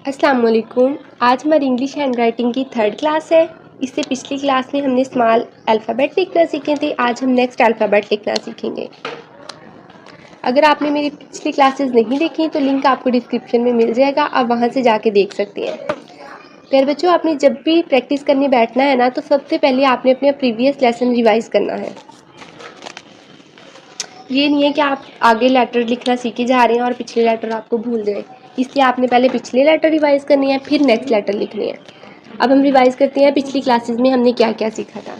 अस्सलाम वालेकुम। आज हमारी इंग्लिश हैंड राइटिंग की 3rd क्लास है। इससे पिछली क्लास में हमने स्मॉल अल्फ़ाबेट लिखना सीखे थे। आज हम नेक्स्ट अल्फ़ाबेट लिखना सीखेंगे। अगर आपने मेरी पिछली क्लासेस नहीं देखी तो लिंक आपको डिस्क्रिप्शन में मिल जाएगा, आप वहां से जाके देख सकते हैं। प्यारे बच्चों, आपने जब भी प्रैक्टिस करने बैठना है ना, तो सबसे पहले आपने अपने प्रीवियस लेसन रिवाइज करना है। ये नहीं है कि आप आगे लेटर लिखना सीखे जा रहे हैं और पिछले लेटर आपको भूल गए। इसलिए आपने पहले पिछले लेटर रिवाइज करनी है, फिर नेक्स्ट लेटर लिखनी है। अब हम रिवाइज करते हैं पिछली क्लासेस में हमने क्या क्या सीखा था।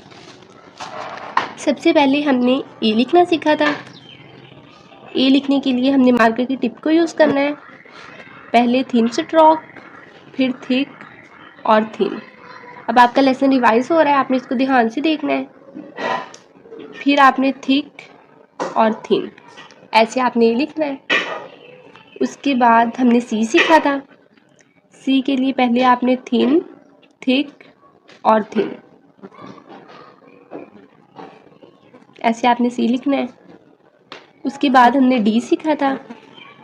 सबसे पहले हमने ए लिखना सीखा था। ए लिखने के लिए हमने मार्कर की टिप को यूज़ करना है। पहले थिन स्ट्रोक, फिर थिक और थिन। अब आपका लेसन रिवाइज हो रहा है, आपने इसको ध्यान से देखना है। फिर आपने थिक और थिन, ऐसे आपने लिखना है। उसके बाद हमने सी सीखा था। सी के लिए पहले आपने थिन, थिक और थिन, ऐसे आपने सी लिखना है। उसके बाद हमने डी सीखा था।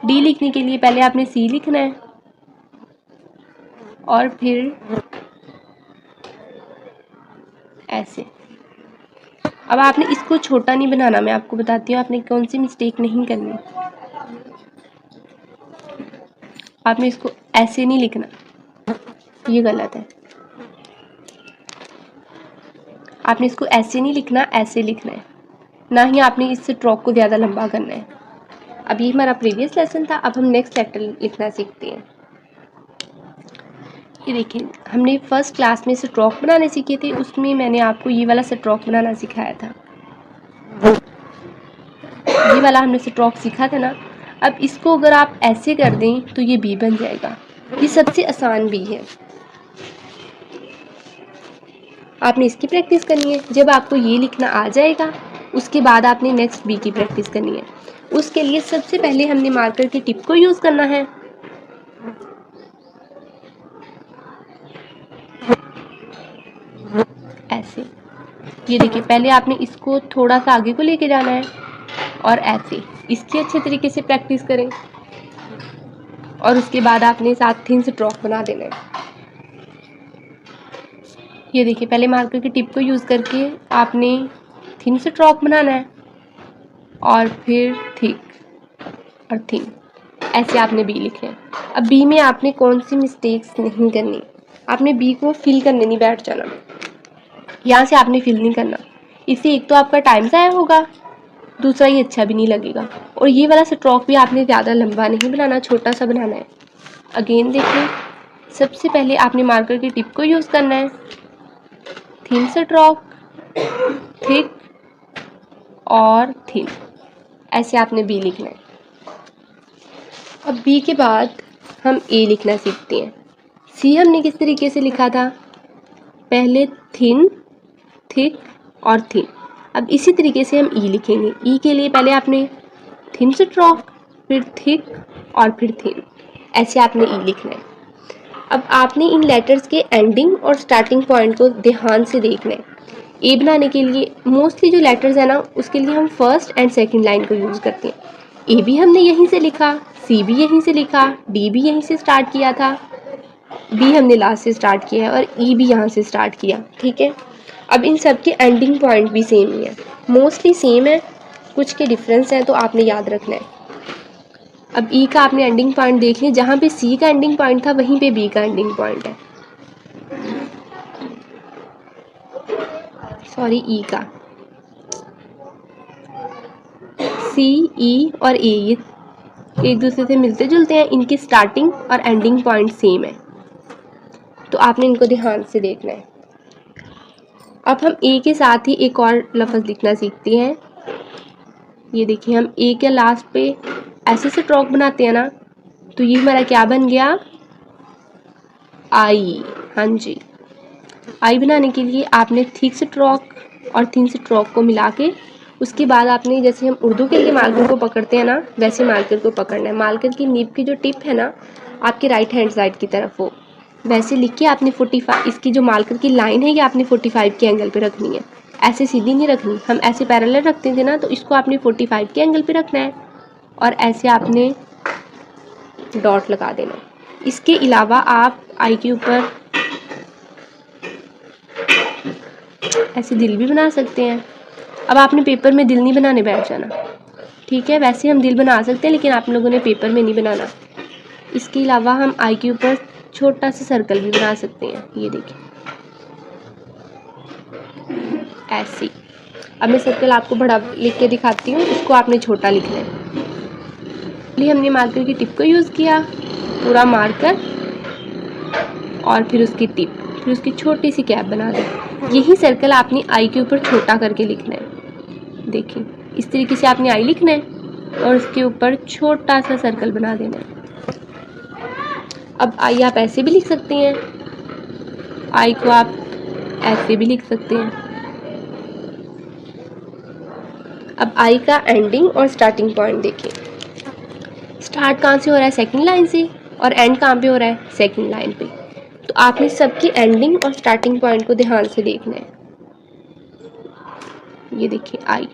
डी लिखने के लिए पहले आपने सी लिखना है और फिर ऐसे। अब आपने इसको छोटा नहीं बनाना, मैं आपको बताती हूँ आपने कौन सी मिस्टेक नहीं करनी। आपने इसको ऐसे नहीं लिखना, ये गलत है। आपने इसको ऐसे नहीं लिखना, ऐसे लिखना है। ना ही आपने इस स्ट्रोक को ज़्यादा लंबा करना है। अब ये हमारा प्रीवियस लेसन था। अब हम नेक्स्ट लेटर लिखना सीखते हैं। ये देखिए, हमने फर्स्ट क्लास में स्ट्रोक बनाने सीखे थे, उसमें मैंने आपको ये वाला स्ट्रोक बनाना सिखाया था। ये वाला हमने स्ट्रोक सीखा था ना। अब इसको अगर आप ऐसे कर दें तो ये बी बन जाएगा। ये सबसे आसान बी है। आपने इसकी प्रैक्टिस करनी है। जब आपको ये लिखना आ जाएगा, उसके बाद आपने नेक्स्ट बी की प्रैक्टिस करनी है। उसके लिए सबसे पहले हमने मार्कर की टिप को यूज़ करना है। ऐसे, ये देखिए, पहले आपने इसको थोड़ा सा आगे को लेके जाना है और ऐसे इसकी अच्छे तरीके से प्रैक्टिस करें। और उसके बाद आपने साथ थिन स्ट्रोक बना देना है। ये देखिए, पहले मार्कर की टिप को यूज़ करके आपने थिन स्ट्रोक बनाना है और फिर थिक और थिन, ऐसे आपने बी लिखना है। अब बी में आपने कौन सी मिस्टेक्स नहीं करनी। आपने बी को फिल करने नहीं बैठ जाना, यहाँ से आपने फिल नहीं करना। इससे एक तो आपका टाइम ज़ाया होगा, दूसरा ये अच्छा भी नहीं लगेगा। और ये वाला स्ट्रोक भी आपने ज़्यादा लंबा नहीं बनाना, छोटा सा बनाना है। अगेन देखिए, सबसे पहले आपने मार्कर की टिप को यूज़ करना है। थिन स्ट्रोक, थिक और थिन, ऐसे आपने बी लिखना है। अब बी के बाद हम ए लिखना सीखते हैं। सी हमने किस तरीके से लिखा था, पहले थिन, थिक और थिन। अब इसी तरीके से हम ई लिखेंगे। ई के लिए पहले आपने थिन स्ट्रोक, फिर थिक और फिर थिन, ऐसे आपने ई लिखना है। अब आपने इन लेटर्स के एंडिंग और स्टार्टिंग पॉइंट को ध्यान से देखना है। ए बनाने के लिए मोस्टली जो लेटर्स है ना, उसके लिए हम फर्स्ट एंड सेकंड लाइन को यूज़ करते हैं। ए भी हमने यहीं से लिखा, सी भी यहीं से लिखा, डी भी यहीं से स्टार्ट किया था, बी हमने लास्ट से स्टार्ट किया है और ई भी यहाँ से स्टार्ट किया। ठीक है। अब इन सब के एंडिंग पॉइंट भी सेम ही है, मोस्टली सेम है, कुछ के डिफरेंस हैं, तो आपने याद रखना है। अब ई का आपने एंडिंग पॉइंट देख लिया, जहाँ पे सी का एंडिंग पॉइंट था वहीं पे बी का एंडिंग पॉइंट है। सॉरी, ई का, सी, ई और ए ये एक दूसरे से मिलते जुलते हैं, इनकी स्टार्टिंग और एंडिंग पॉइंट सेम है, तो आपने इनको ध्यान से देखना है। अब हम ए के साथ ही एक और लफ्ज़ लिखना सीखते हैं। ये देखिए, हम ए के लास्ट पे ऐसे स्ट्रोक बनाते हैं ना, तो ये हमारा क्या बन गया, आई। हाँ जी, आई बनाने के लिए आपने थिक स्ट्रोक और थिन स्ट्रोक को मिला के, उसके बाद आपने, जैसे हम उर्दू के लिए मार्कर को पकड़ते हैं ना, वैसे मार्कर को पकड़ना है। मार्कर की निब की जो टिप है ना, आपके राइट हैंड साइड की तरफ हो, वैसे लिख के आपने 45, इसकी जो मार्कर की लाइन है ये आपने 45 के एंगल पे रखनी है। ऐसे सीधी नहीं रखनी, हम ऐसे पैरेलल रखते थे ना, तो इसको आपने 45 के एंगल पे रखना है और ऐसे आपने डॉट लगा देना। इसके अलावा आप आई के ऊपर ऐसे दिल भी बना सकते हैं। अब आपने पेपर में दिल नहीं बनाने बैठ जाना, ठीक है। वैसे हम दिल बना सकते हैं लेकिन आप लोगों ने पेपर में नहीं बनाना। इसके अलावा हम आई के ऊपर छोटा सा सर्कल भी बना सकते हैं, ये देखिए ऐसे। अब मैं सर्कल आपको बड़ा लिख के दिखाती हूँ, इसको आपने छोटा लिखना है। पहले हमने मार्कर की टिप को यूज़ किया, पूरा मार्कर और फिर उसकी टिप, फिर उसकी छोटी सी कैप बना दें। यही सर्कल आपने आई के ऊपर छोटा करके लिखना है। देखिए इस तरीके से आपने आई लिखना है और उसके ऊपर छोटा सा सर्कल बना देना है। अब आई आप ऐसे भी लिख सकती हैं, आई को आप ऐसे भी लिख सकते हैं। अब आई का एंडिंग और स्टार्टिंग पॉइंट देखिए। स्टार्ट कहाँ से हो रहा है? सेकंड लाइन से, और एंड कहाँ पे हो रहा है? सेकंड लाइन पे। तो आपने सबकी एंडिंग और स्टार्टिंग पॉइंट को ध्यान से देखना है। ये देखिए आई।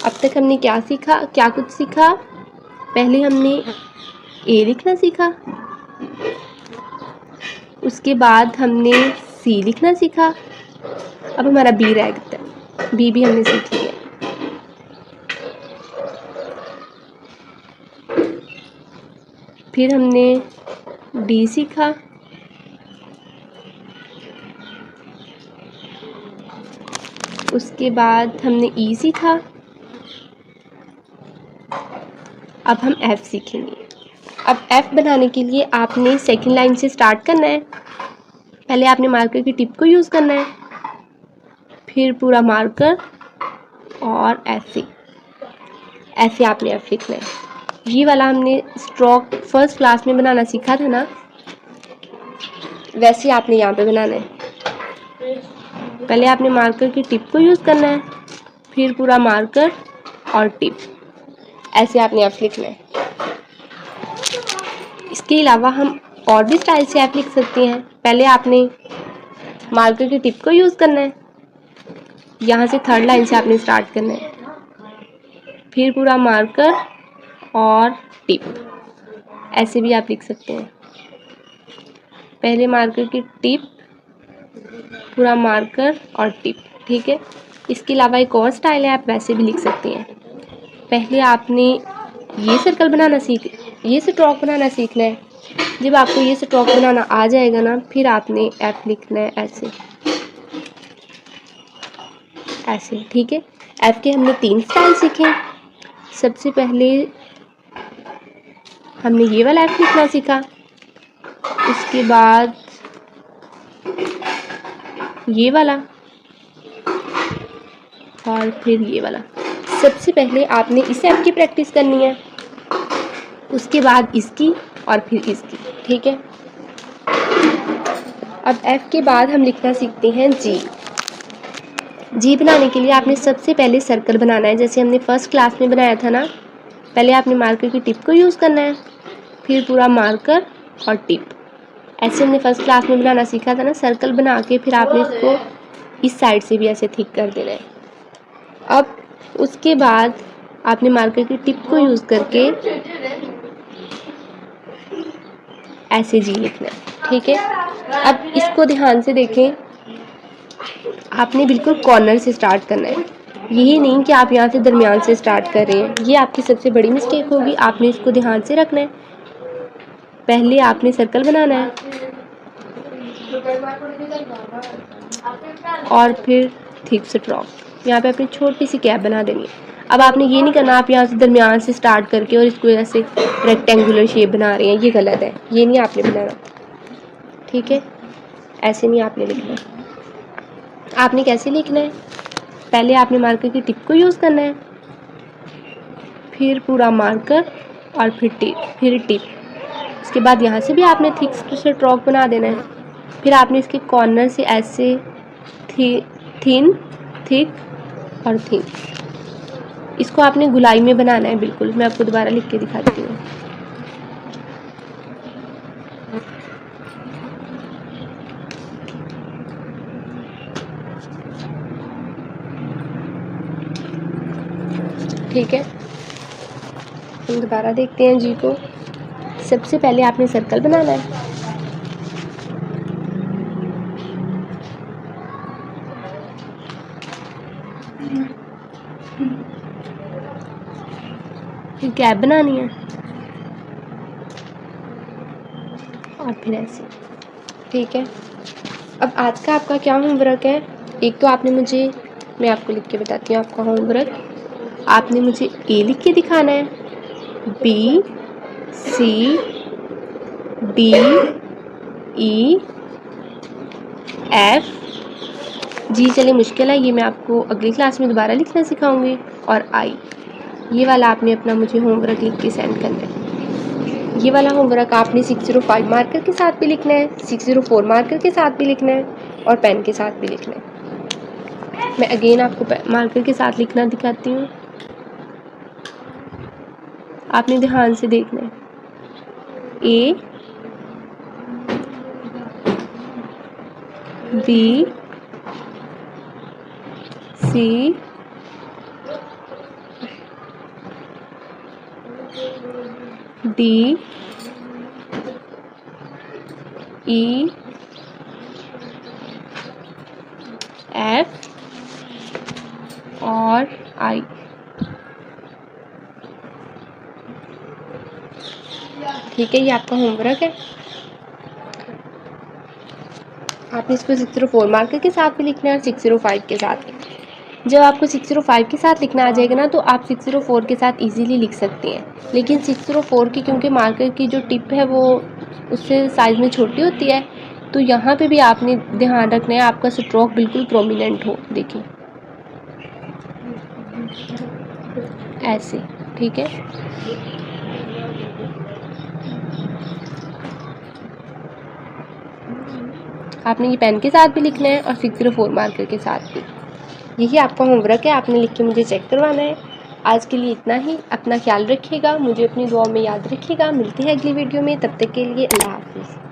अब तक हमने क्या सीखा, क्या कुछ सीखा? पहले हमने ए लिखना सीखा, उसके बाद हमने सी लिखना सीखा। अब हमारा बी रह गया है, बी भी हमने सीख लिया। फिर हमने डी सीखा, उसके बाद हमने ई सीखा। अब हम एफ सीखेंगे। अब एफ बनाने के लिए आपने सेकंड लाइन से स्टार्ट करना है। पहले आपने मार्कर की टिप को यूज़ करना है, फिर पूरा मार्कर और ऐसे ऐसे आपने एफ लिखना है। ये वाला हमने स्ट्रोक फर्स्ट क्लास में बनाना सीखा था ना, वैसे आपने यहाँ पे बनाना है। पहले आपने मार्कर की टिप को यूज़ करना है, फिर पूरा मार्कर और टिप, ऐसे आपने एफ लिखना है। इसके अलावा हम और भी स्टाइल से एफ लिख सकते हैं। पहले आपने मार्कर की टिप को यूज़ करना है, यहाँ से थर्ड लाइन से आपने स्टार्ट करना है, फिर पूरा मार्कर और टिप, ऐसे भी आप लिख सकते हैं। पहले मार्कर की टिप, पूरा मार्कर और टिप, ठीक है। इसके अलावा एक और स्टाइल है, आप वैसे भी लिख सकते हैं। पहले आपने ये सर्कल बनाना ये स्ट्रोक बनाना सीखना है। जब आपको ये स्ट्रोक बनाना आ जाएगा ना, फिर आपने एफ लिखना है ऐसे ऐसे, ठीक है। एफ के हमने 3 स्टाइल सीखे। सबसे पहले हमने ये वाला एफ लिखना सीखा, उसके बाद ये वाला और फिर ये वाला। सबसे पहले आपने इस एफ की प्रैक्टिस करनी है, उसके बाद इसकी और फिर इसकी, ठीक है। अब एफ के बाद हम लिखना सीखते हैं जी। जी बनाने के लिए आपने सबसे पहले सर्कल बनाना है, जैसे हमने फर्स्ट क्लास में बनाया था ना। पहले आपने मार्कर की टिप को यूज़ करना है, फिर पूरा मार्कर और टिप, ऐसे हमने फर्स्ट क्लास में बनाना सीखा था ना। सर्कल बना के फिर आपने इसको इस साइड से भी ऐसे थिक कर देना है। अब उसके बाद आपने मार्कर की टिप को यूज़ करके ऐसे जी लिखना है, ठीक है। अब इसको ध्यान से देखें, आपने बिल्कुल कॉर्नर से स्टार्ट करना है, यही नहीं कि आप यहाँ से दरमियान से स्टार्ट कर रहे हैं, ये आपकी सबसे बड़ी मिस्टेक होगी। आपने इसको ध्यान से रखना है। पहले आपने सर्कल बनाना है और फिर थिक स्ट्रोक, यहाँ पे अपनी छोटी सी कैप बना देनी है। अब आपने ये नहीं करना आप यहाँ से दरमियान से स्टार्ट करके और इसको ऐसे रेक्टेंगुलर शेप बना रहे हैं, ये गलत है, ये नहीं आपने बनाना, ठीक है। ऐसे नहीं आपने लिखना है। आपने कैसे लिखना है? पहले आपने मार्कर की टिप को यूज़ करना है, फिर पूरा मार्कर और फिर टिप। उसके बाद यहाँ से भी आपने थिक स्ट्रोक बना देना है। फिर आपने इसके कॉर्नर से ऐसे थिन, थिक और थिन, इसको आपने गुलाई में बनाना है बिल्कुल। मैं आपको दोबारा लिख के दिखाती हूँ। ठीक है, हम दोबारा देखते हैं जी को। सबसे पहले आपने सर्कल बनाना है। फिर गैप बनानी है और फिर ऐसे, ठीक है। अब आज का आपका क्या होमवर्क है, एक तो आपने मुझे, मैं आपको लिख के बताती हूँ आपका होमवर्क। आपने मुझे ए लिख के दिखाना है, बी, सी, डी, ई, एफ, जी चलिए मुश्किल है, ये मैं आपको अगली क्लास में दोबारा लिखना सिखाऊंगी, और आई। ये वाला आपने अपना मुझे होमवर्क लिख के सेंड करना है। ये वाला होमवर्क आपने 605 मार्कर के साथ भी लिखना है, 604 मार्कर के साथ भी लिखना है, और पेन के साथ भी लिखना है। मैं अगेन आपको मार्कर के साथ लिखना दिखाती हूँ, आपने ध्यान से देखना है। ए, बी, सी, डी, ई, एफ और आई। ठीक है, ये आपका होमवर्क है। आपने इसको 604 मार्कर के साथ भी लिखना है और 605 के साथ भी। जब आपको 605 के साथ लिखना आ जाएगा ना, तो आप 604 के साथ इजीली लिख सकते हैं। लेकिन 604 की क्योंकि मार्कर की जो टिप है वो उससे साइज़ में छोटी होती है, तो यहाँ पे भी आपने ध्यान रखना है आपका स्ट्रोक बिल्कुल प्रोमिनेंट हो। देखिए ऐसे, ठीक है। आपने ये पेन के साथ भी लिखना है और 604 मार्कर के साथ भी। यही आपका होमवर्क है, आपने लिख के मुझे चेक करवाना है। आज के लिए इतना ही। अपना ख्याल रखिएगा, मुझे अपनी दुआ में याद रखिएगा। मिलते हैं अगली वीडियो में, तब तक के लिए अल्लाह हाफिज़।